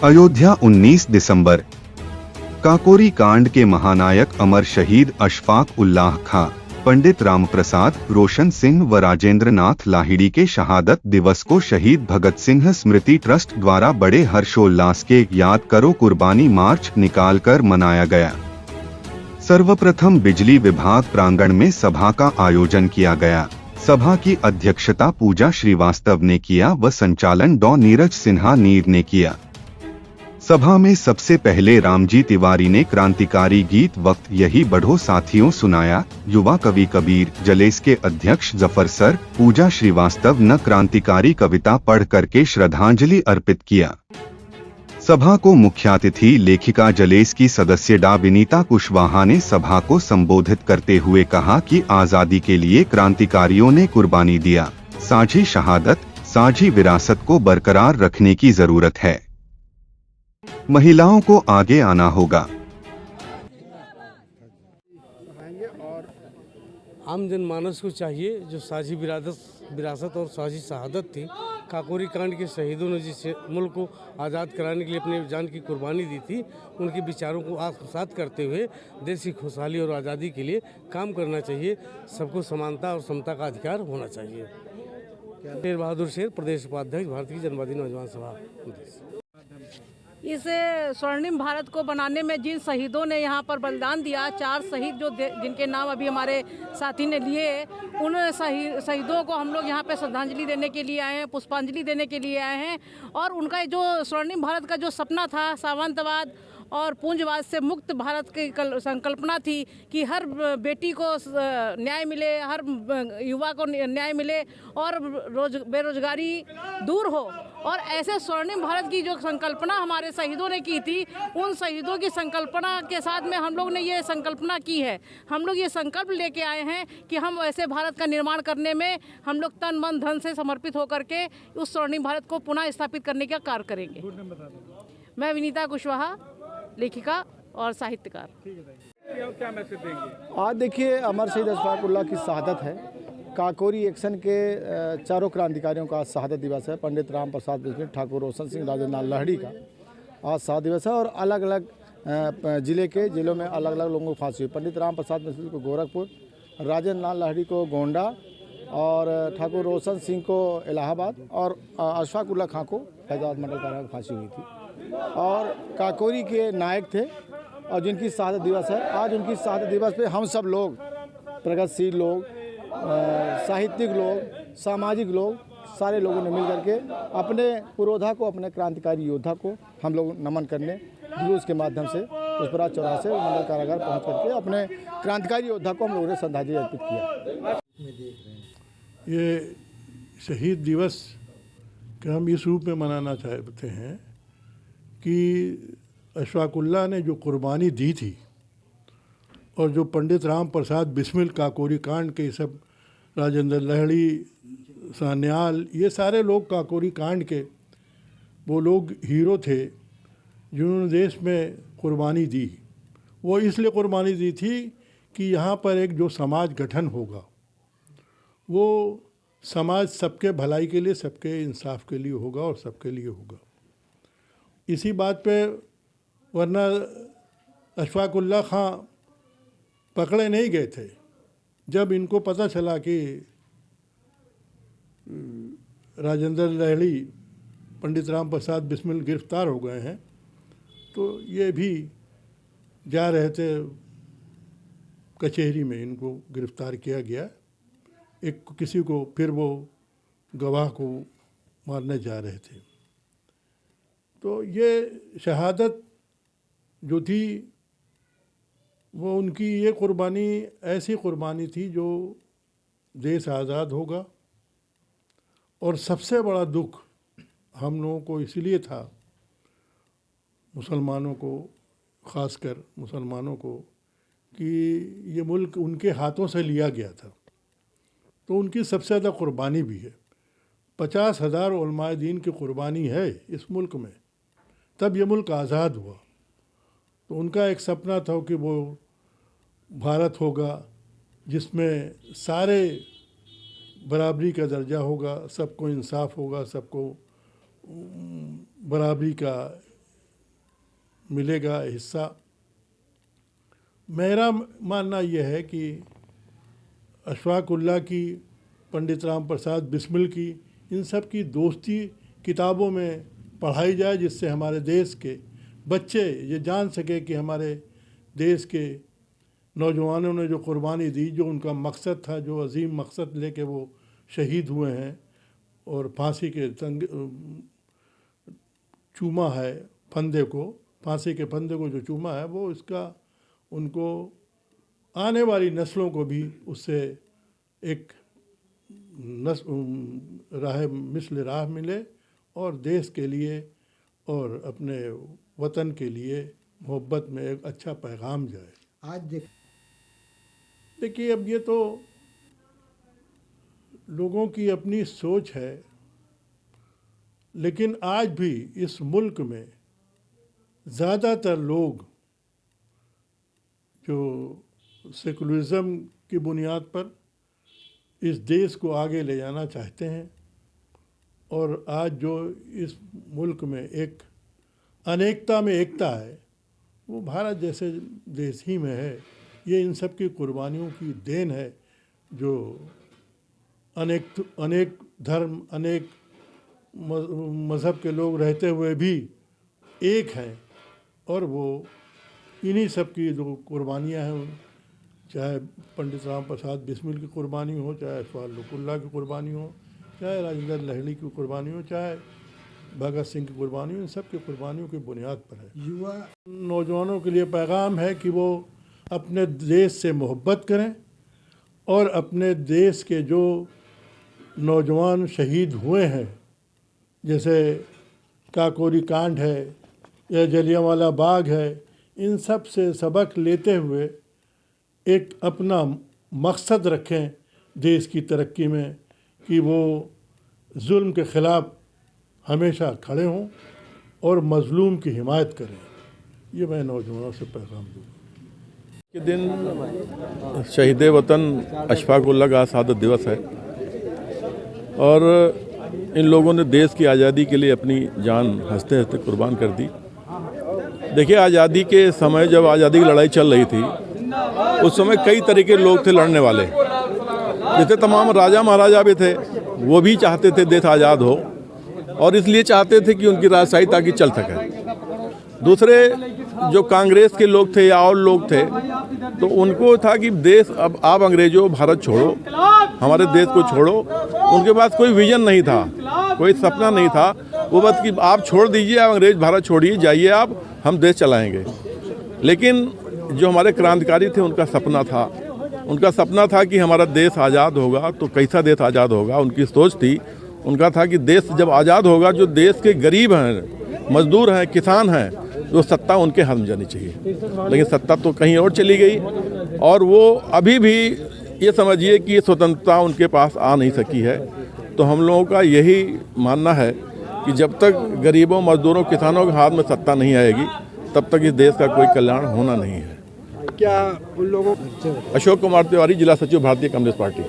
अयोध्या 19 दिसंबर। काकोरी कांड के महानायक अमर शहीद अशफाक उल्लाह खां, पंडित रामप्रसाद, रोशन सिंह व राजेंद्र नाथ लाहिड़ी के शहादत दिवस को शहीद भगत सिंह स्मृति ट्रस्ट द्वारा बड़े हर्षोल्लास के याद करो कुर्बानी मार्च निकालकर मनाया गया। सर्वप्रथम बिजली विभाग प्रांगण में सभा का आयोजन किया गया। सभा की अध्यक्षता पूजा श्रीवास्तव ने किया व संचालन डॉ नीरज सिन्हा नीर ने किया। सभा में सबसे पहले रामजी तिवारी ने क्रांतिकारी गीत वक्त यही बढ़ो साथियों सुनाया। युवा कवि कबीर जलेस के अध्यक्ष जफर सर पूजा श्रीवास्तव ने क्रांतिकारी कविता पढ़ करके श्रद्धांजलि अर्पित किया। सभा को मुख्यातिथि लेखिका जलेस की सदस्य डा विनीता कुशवाहा ने सभा को संबोधित करते हुए कहा कि आजादी के लिए क्रांतिकारियों ने कुर्बानी दिया। साझी शहादत, साझी विरासत को बरकरार रखने की जरूरत है। महिलाओं को आगे आना होगा। आम जनमानस को चाहिए जो साझी विरासत और साझी शहादत थी। काकोरी कांड के शहीदों ने जिस मुल्क को आज़ाद कराने के लिए अपने जान की कुर्बानी दी थी, उनके विचारों को आत्मसात करते हुए देश की खुशहाली और आज़ादी के लिए काम करना चाहिए। सबको समानता और समता का अधिकार होना चाहिए। शेर बहादुर शेर, प्रदेश उपाध्यक्ष, भारतीय जनवादी नौजवान सभा। इस स्वर्णिम भारत को बनाने में जिन शहीदों ने यहाँ पर बलिदान दिया, 4 शहीद जिनके नाम अभी हमारे साथी ने लिए, उन शहीदों को हम लोग यहाँ पे श्रद्धांजलि देने के लिए आए हैं, पुष्पांजलि देने के लिए आए हैं। और उनका जो स्वर्णिम भारत का जो सपना था, सामंतवाद और पूंजवाद से मुक्त भारत की संकल्पना थी कि हर बेटी को न्याय मिले, हर युवा को न्याय मिले और बेरोजगारी दूर हो। और ऐसे स्वर्णिम भारत की जो संकल्पना हमारे शहीदों ने की थी, उन शहीदों की संकल्पना के साथ में हम लोग ने ये संकल्पना की है। हम लोग ये संकल्प लेके आए हैं कि हम ऐसे भारत का निर्माण करने में हम लोग तन मन धन से समर्पित होकर के उस स्वर्णिम भारत को पुनः स्थापित करने का कार्य करेंगे। मैं विनीता कुशवाहा, लेखिका और साहित्यकार। क्या मैसेज देंगे? आज देखिए, अमर शहीद अशफाक उल्लाह की शहादत है। काकोरी एक्शन के चारों क्रांतिकारियों का आज शहादत दिवस है। पंडित रामप्रसाद बिस्मिल, ठाकुर रोशन सिंह, राजेंद्र नाथ लाहिड़ी का आज शहादत दिवस है। और अलग अलग जिलों में अलग अलग लोगों को फांसी हुई। पंडित रामप्रसाद बिस्मिल को गोरखपुर, राजेंद्र नाथ लाहिड़ी को गोंडा और ठाकुर रोशन सिंह को इलाहाबाद और अशफाक उल्लाह खां को फैजाबाद मंडल कारा में फांसी हुई थी। और काकोरी के नायक थे और जिनकी शहादत दिवस है। आज उनकी शहादत दिवस पे हम सब लोग, प्रगतिशील लोग, साहित्यिक लोग, सामाजिक लोग, सारे लोगों ने मिल करके अपने पुरोधा को, अपने क्रांतिकारी योद्धा को हम लोग नमन करने जुलूस के माध्यम से पुष्पराज चौराहा से मंडल कारागार पहुंच करके अपने क्रांतिकारी योद्धा को हम लोगों ने श्रद्धांजलि अर्पित किया। ये शहीद दिवस का हम इस रूप में मनाना चाहते हैं कि अशफाक उल्लाह ने जो कुर्बानी दी थी और जो पंडित राम प्रसाद बिस्मिल, काकोरी कांड के सब, राजेंद्र लाहिड़ी, सान्याल, ये सारे लोग काकोरी कांड के वो लोग हीरो थे जिन्होंने देश में कुर्बानी दी। वो इसलिए कुर्बानी दी थी कि यहाँ पर एक जो समाज गठन होगा वो समाज सबके भलाई के लिए, सबके इंसाफ के लिए होगा और सबके लिए होगा। इसी बात पे, वरना अशफाक उल्लाह खां पकड़े नहीं गए थे। जब इनको पता चला कि राजेंद्र लाहिड़ी, पंडित राम प्रसाद बिस्मिल गिरफ्तार हो गए हैं, तो ये भी जा रहे थे कचहरी में, इनको गिरफ्तार किया गया। एक किसी को, फिर वो गवाह को मारने जा रहे थे। तो ये शहादत जो थी वो उनकी, ये कुर्बानी ऐसी कुर्बानी थी जो देश आज़ाद होगा। और सबसे बड़ा दुख हम लोगों को इसलिए था, मुसलमानों को, ख़ासकर मुसलमानों को, कि ये मुल्क उनके हाथों से लिया गया था। तो उनकी सबसे ज़्यादा कुर्बानी भी है। 50,000 उलमाए दीन की कुर्बानी है इस मुल्क में, तब ये मुल्क आज़ाद हुआ। तो उनका एक सपना था कि वो भारत होगा जिसमें सारे बराबरी का दर्जा होगा, सबको इंसाफ होगा, सबको बराबरी का मिलेगा हिस्सा। मेरा मानना यह है कि अशफाक उल्लाह की, पंडित राम प्रसाद बिस्मिल की, इन सब की दोस्ती किताबों में पढ़ाई जाए, जिससे हमारे देश के बच्चे ये जान सके कि हमारे देश के नौजवानों ने जो कुर्बानी दी, जो उनका मकसद था, जो अजीम मकसद लेके वो शहीद हुए हैं और फांसी के चूमा है फंदे को, फांसी के फंदे को जो चूमा है, वो इसका उनको आने वाली नस्लों को भी उससे एक राह मिले और देश के लिए और अपने वतन के लिए मोहब्बत में एक अच्छा पैगाम जाए। आज देखिए, अब ये तो लोगों की अपनी सोच है, लेकिन आज भी इस मुल्क में ज़्यादातर लोग जो सेकुलरिज़म की बुनियाद पर इस देश को आगे ले जाना चाहते हैं, और आज जो इस मुल्क में एक अनेकता में एकता है, वो भारत जैसे देश ही में है। ये इन सब की कुर्बानियों की देन है, जो अनेक धर्म, अनेक मज़हब के लोग रहते हुए भी एक हैं, और वो इन्हीं सब की जो कुर्बानियाँ हैं, चाहे पंडित राम प्रसाद बिस्मिल की कुर्बानी हो, चाहे अशफाक उल्लाह की कुर्बानी हो, चाहे राजेंद्र लाहिड़ी की कुर्बानी हो, चाहे भगत सिंह की कुर्बानी हो, इन सब की कुर्बानियों की बुनियाद पर है। युवा नौजवानों के लिए पैगाम है कि वो अपने देश से मोहब्बत करें और अपने देश के जो नौजवान शहीद हुए हैं, जैसे काकोरी कांड है या जलियांवाला बाग है, इन सब से सबक लेते हुए एक अपना मकसद रखें देश की तरक्की में, कि वो जुल्म के ख़िलाफ़ हमेशा खड़े हों और मज़लूम की हिमायत करें। ये मैं नौजवानों से पैगाम दूँ। के दिन शहीद वतन अशफाक उल्लाह का शहादत दिवस है, और इन लोगों ने देश की आज़ादी के लिए अपनी जान हंसते हंसते कुर्बान कर दी। देखिए, आज़ादी के समय जब आज़ादी की लड़ाई चल रही थी, उस समय कई तरह के लोग थे लड़ने वाले, जैसे तमाम राजा महाराजा भी थे, वो भी चाहते थे देश आज़ाद हो, और इसलिए चाहते थे कि उनकी राजशाही ताकि चल सके। दूसरे जो कांग्रेस के लोग थे या और लोग थे, तो उनको था कि देश अब आप अंग्रेजों भारत छोड़ो, हमारे देश को छोड़ो। उनके पास कोई विजन नहीं था, कोई सपना नहीं था, वो बस कि आप छोड़ दीजिए, आप अंग्रेज भारत छोड़िए, जाइए आप, हम देश चलाएंगे। लेकिन जो हमारे क्रांतिकारी थे, उनका सपना था कि हमारा देश आज़ाद होगा तो कैसा देश आज़ाद होगा। उनकी सोच थी, उनका था कि देश जब आज़ाद होगा, जो देश के गरीब हैं, मजदूर हैं, किसान हैं, वो सत्ता उनके हाथ में जानी चाहिए। लेकिन सत्ता तो कहीं और चली गई, और वो अभी भी ये समझिए कि स्वतंत्रता उनके पास आ नहीं सकी है। तो हम लोगों का यही मानना है कि जब तक गरीबों, मजदूरों, किसानों के हाथ में सत्ता नहीं आएगी, तब तक इस देश का कोई कल्याण होना नहीं है। क्या उन लोगों अशोक कुमार तिवारी, जिला सचिव भारतीय कम्युनिस्ट पार्टी।